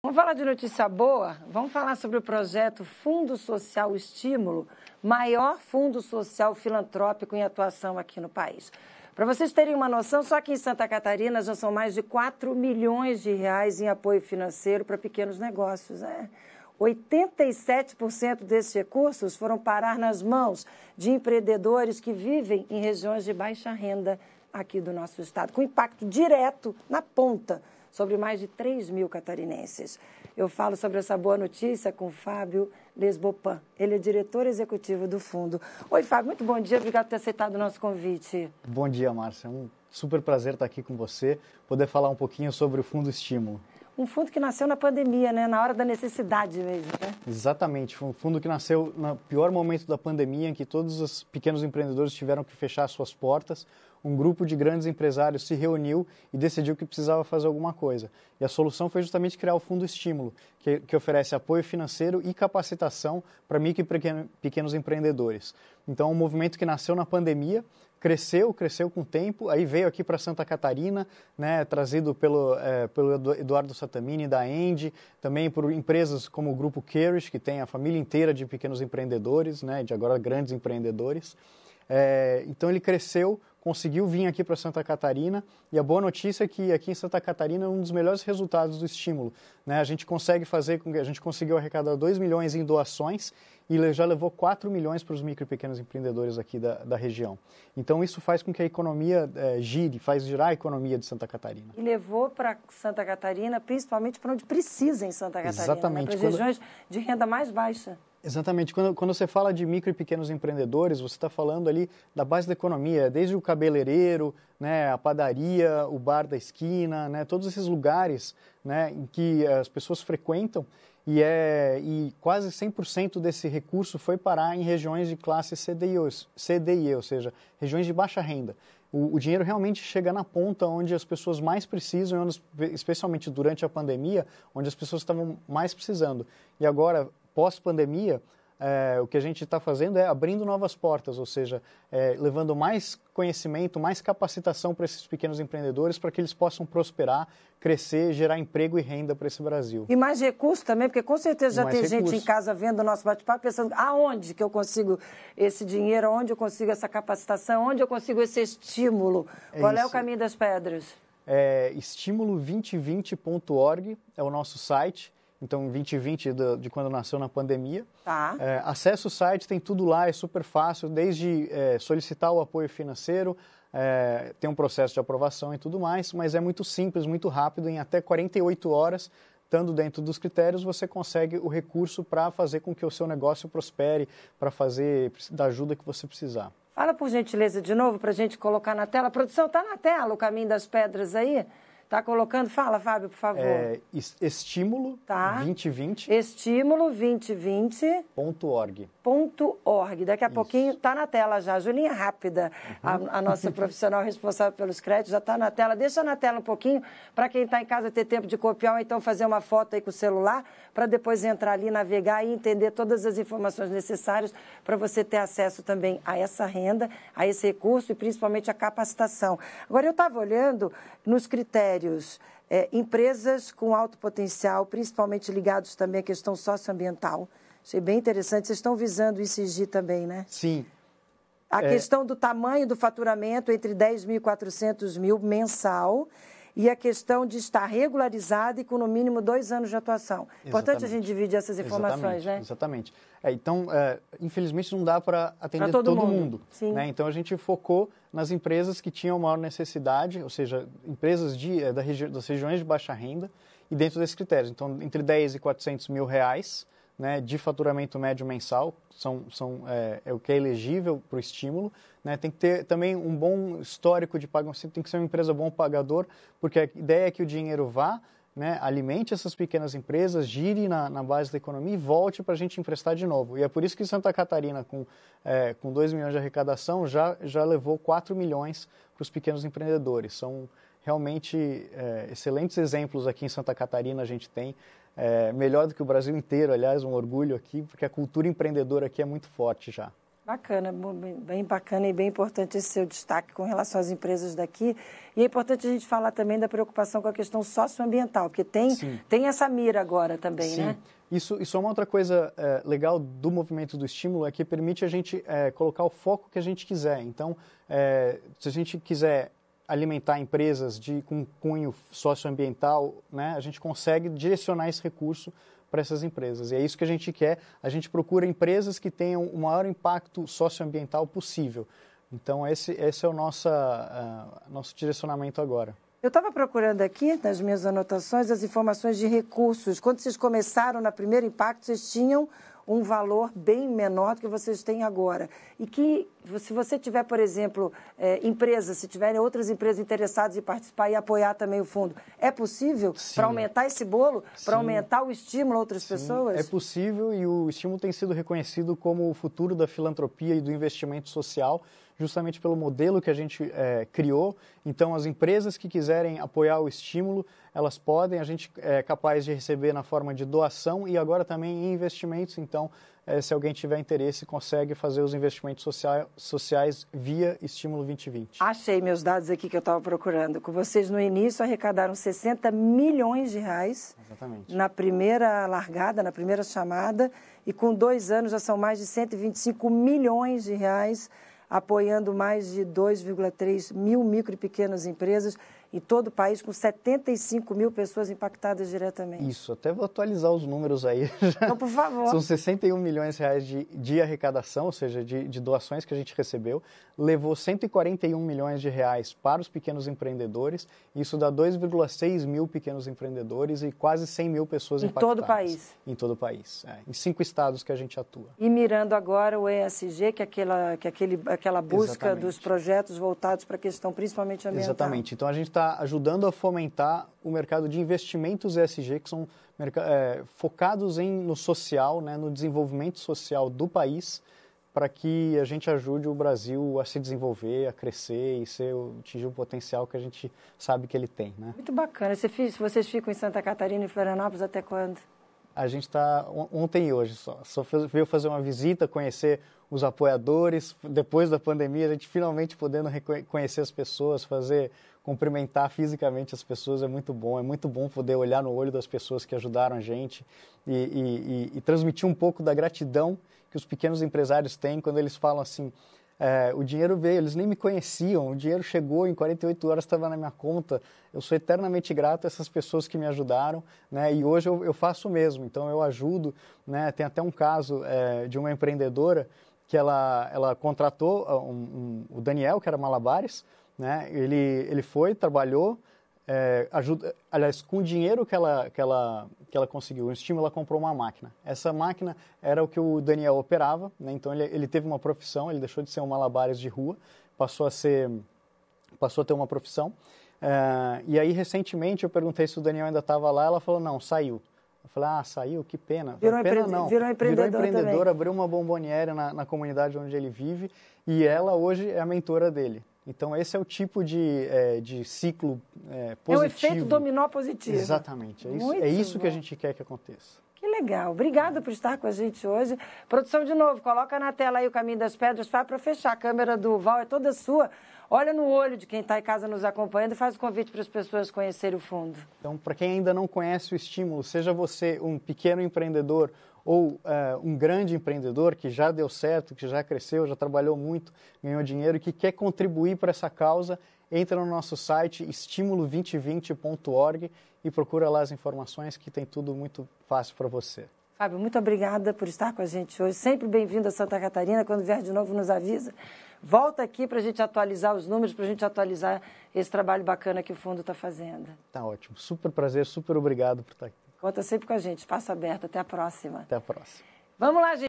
Vamos falar de notícia boa? Vamos falar sobre o projeto Fundo Social Estímulo, maior fundo social filantrópico em atuação aqui no país. Para vocês terem uma noção, só aqui em Santa Catarina já são mais de 4 milhões de reais em apoio financeiro para pequenos negócios. 87% desses recursos foram parar nas mãos de empreendedores que vivem em regiões de baixa renda aqui do nosso estado, com impacto direto na ponta sobre mais de 3 mil catarinenses. Eu falo sobre essa boa notícia com Fábio Lesbopan. Ele é diretor executivo do fundo. Oi, Fábio, muito bom dia. Obrigado por ter aceitado o nosso convite. Bom dia, Márcia. É um super prazer estar aqui com você, poder falar um pouquinho sobre o Fundo Estímulo. Um fundo que nasceu na pandemia, né? Na hora da necessidade mesmo, né? Exatamente. Foi um fundo que nasceu no pior momento da pandemia, em que todos os pequenos empreendedores tiveram que fechar suas portas. Um grupo de grandes empresários se reuniu e decidiu que precisava fazer alguma coisa. E a solução foi justamente criar o Fundo Estímulo, que oferece apoio financeiro e capacitação para micro e pequenos empreendedores. Então, é um movimento que nasceu na pandemia, cresceu com o tempo, aí veio aqui para Santa Catarina, né, trazido pelo Eduardo Satamini, da Endi, também por empresas como o Grupo Carish, que tem a família inteira de pequenos empreendedores, né, de agora grandes empreendedores. Então ele cresceu, conseguiu vir aqui para Santa Catarina, e a boa notícia é que aqui em Santa Catarina é um dos melhores resultados do estímulo, né? A gente conseguiu arrecadar 2 milhões em doações e já levou 4 milhões para os micro e pequenos empreendedores aqui da região. Então isso faz com que a economia faz girar a economia de Santa Catarina. E levou para Santa Catarina, principalmente para onde precisa em Santa Catarina, exatamente, né? Para as regiões de renda mais baixa. Exatamente. Quando você fala de micro e pequenos empreendedores, você está falando ali da base da economia, desde o cabeleireiro, né, a padaria, o bar da esquina, né, todos esses lugares, né, em que as pessoas frequentam e quase 100% desse recurso foi parar em regiões de classe CDI, ou seja, regiões de baixa renda. O dinheiro realmente chega na ponta onde as pessoas mais precisam, especialmente durante a pandemia, onde as pessoas estavam mais precisando. E agora, pós-pandemia, o que a gente está fazendo é abrindo novas portas, ou seja, levando mais conhecimento, mais capacitação para esses pequenos empreendedores para que eles possam prosperar, crescer, gerar emprego e renda para esse Brasil. E mais recursos também, porque com certeza já tem gente em casa vendo o nosso bate-papo pensando aonde que eu consigo esse dinheiro, aonde eu consigo essa capacitação, onde eu consigo esse estímulo. Qual é o caminho das pedras? Estímulo2020.org é o nosso site. Então, 2020, de quando nasceu na pandemia. Tá. Acesse o site, tem tudo lá, é super fácil, desde solicitar o apoio financeiro, tem um processo de aprovação e tudo mais, mas é muito simples, muito rápido, em até 48 horas, estando dentro dos critérios, você consegue o recurso para fazer com que o seu negócio prospere, para fazer da ajuda que você precisar. Fala, por gentileza, de novo, para a gente colocar na tela. A produção está na tela, o caminho das pedras aí? Está colocando? Fala, Fábio, por favor. Estímulo 2020. Estímulo 2020.org. Daqui a pouquinho está na tela já. Julinha Rápida, a nossa profissional responsável pelos créditos, já está na tela. Deixa na tela um pouquinho para quem está em casa ter tempo de copiar ou então fazer uma foto aí com o celular para depois entrar ali, navegar e entender todas as informações necessárias para você ter acesso também a essa renda, a esse recurso e principalmente a capacitação. Agora, eu estava olhando nos critérios empresas com alto potencial, principalmente ligados também à questão socioambiental. Achei bem interessante. Vocês estão visando o ICG também, né? Sim. A questão do tamanho do faturamento entre 10 mil e 400 mil mensal e a questão de estar regularizado e com no mínimo 2 anos de atuação. Importante a gente dividir essas informações, né? Exatamente. Então, infelizmente, não dá para atender todo mundo. Né? Então, a gente focou nas empresas que tinham maior necessidade, ou seja, empresas das regiões de baixa renda e dentro desses critérios. Então, entre 10 e 400 mil reais, né, de faturamento médio mensal, é o que é elegível para o estímulo. Né? Tem que ter também um bom histórico de pagamento, tem que ser uma empresa bom pagador, porque a ideia é que o dinheiro vá, né, alimente essas pequenas empresas, gire na base da economia e volte para a gente emprestar de novo. E é por isso que Santa Catarina, com 2 milhões de arrecadação, já levou 4 milhões para os pequenos empreendedores. São realmente excelentes exemplos aqui em Santa Catarina, a gente tem. Melhor do que o Brasil inteiro, aliás, um orgulho aqui, porque a cultura empreendedora aqui é muito forte já. Bacana, bem bacana e bem importante esse seu destaque com relação às empresas daqui. E é importante a gente falar também da preocupação com a questão socioambiental, porque tem essa mira agora também, Sim. né? Isso é uma outra coisa legal do movimento do estímulo, é que permite a gente colocar o foco que a gente quiser. Então, se a gente quiser alimentar empresas com cunho socioambiental, né, a gente consegue direcionar esse recurso para essas empresas. E é isso que a gente quer. A gente procura empresas que tenham o maior impacto socioambiental possível. Então, esse é o nosso direcionamento agora. Eu estava procurando aqui, nas minhas anotações, as informações de recursos. Quando vocês começaram na Primeiro Impacto, vocês tinham um valor bem menor do que vocês têm agora. E que, se você tiver, por exemplo, empresas, se tiverem outras empresas interessadas em participar e apoiar também o fundo, é possível para aumentar esse bolo, para aumentar o estímulo a outras pessoas? É possível, e o estímulo tem sido reconhecido como o futuro da filantropia e do investimento social, justamente pelo modelo que a gente criou. Então, as empresas que quiserem apoiar o estímulo, elas podem, a gente é capaz de receber na forma de doação e agora também em investimentos. Então, se alguém tiver interesse, consegue fazer os investimentos sociais via Estímulo 2020. Achei meus dados aqui que eu estava procurando. Com vocês, no início, arrecadaram 60 milhões de reais. Exatamente. Na primeira largada, na primeira chamada, e com 2 anos já são mais de 125 milhões de reais, apoiando mais de 2,3 mil micro e pequenas empresas em todo o país, com 75 mil pessoas impactadas diretamente. Isso, até vou atualizar os números aí. Então, por favor. São 61 milhões de reais de arrecadação, ou seja, de doações que a gente recebeu. Levou 141 milhões de reais para os pequenos empreendedores. Isso dá 2,6 mil pequenos empreendedores e quase 100 mil pessoas impactadas. Em todo o país? Em todo o país. Em 5 estados que a gente atua. E mirando agora o ESG, que é aquela busca Exatamente. Dos projetos voltados para a questão principalmente ambiental. Exatamente. Então, a gente está ajudando a fomentar o mercado de investimentos ESG, que são focados no social, né, no desenvolvimento social do país, para que a gente ajude o Brasil a se desenvolver, a crescer e atingir o potencial que a gente sabe que ele tem. Né? Muito bacana. Vocês ficam em Santa Catarina e Florianópolis até quando? A gente está ontem e hoje só veio fazer uma visita, conhecer os apoiadores. Depois da pandemia, a gente finalmente podendo conhecer as pessoas, cumprimentar fisicamente as pessoas é muito bom poder olhar no olho das pessoas que ajudaram a gente e transmitir um pouco da gratidão que os pequenos empresários têm quando eles falam assim, o dinheiro veio, eles nem me conheciam, o dinheiro chegou, em 48 horas estava na minha conta, eu sou eternamente grato a essas pessoas que me ajudaram, né, e hoje eu faço o mesmo, então eu ajudo, né, tem até um caso de uma empreendedora que ela contratou o Daniel, que era Malabares, né, ele foi, trabalhou, aliás, com o dinheiro que ela conseguiu, o estímulo, ela comprou uma máquina. Essa máquina era o que o Daniel operava, né? Então ele teve uma profissão, ele deixou de ser um malabares de rua, passou a ter uma profissão. E aí, recentemente, eu perguntei se o Daniel ainda estava lá, ela falou, não, saiu. Eu falei, saiu, que pena. Virou empreendedor, abriu uma bomboniere na comunidade onde ele vive e ela hoje é a mentora dele. Então, esse é o tipo de ciclo positivo. É o efeito dominó positivo. Exatamente. É isso que a gente quer que aconteça. Que legal. Obrigada por estar com a gente hoje. Produção, de novo, coloca na tela aí o Caminho das Pedras, faz para fechar. A câmera do Val é toda sua. Olha no olho de quem está em casa nos acompanhando e faz o convite para as pessoas conhecerem o fundo. Então, para quem ainda não conhece o estímulo, seja você um pequeno empreendedor ou um grande empreendedor que já deu certo, que já cresceu, já trabalhou muito, ganhou dinheiro e que quer contribuir para essa causa, entra no nosso site estimulo2020.org e procura lá as informações que tem tudo muito fácil para você. Fábio, muito obrigada por estar com a gente hoje. Sempre bem-vindo a Santa Catarina. Quando vier de novo, nos avisa. Volta aqui para a gente atualizar os números, para a gente atualizar esse trabalho bacana que o fundo está fazendo. Tá ótimo. Super prazer, super obrigado por estar aqui. Conta sempre com a gente. Espaço aberto. Até a próxima. Até a próxima. Vamos lá, gente.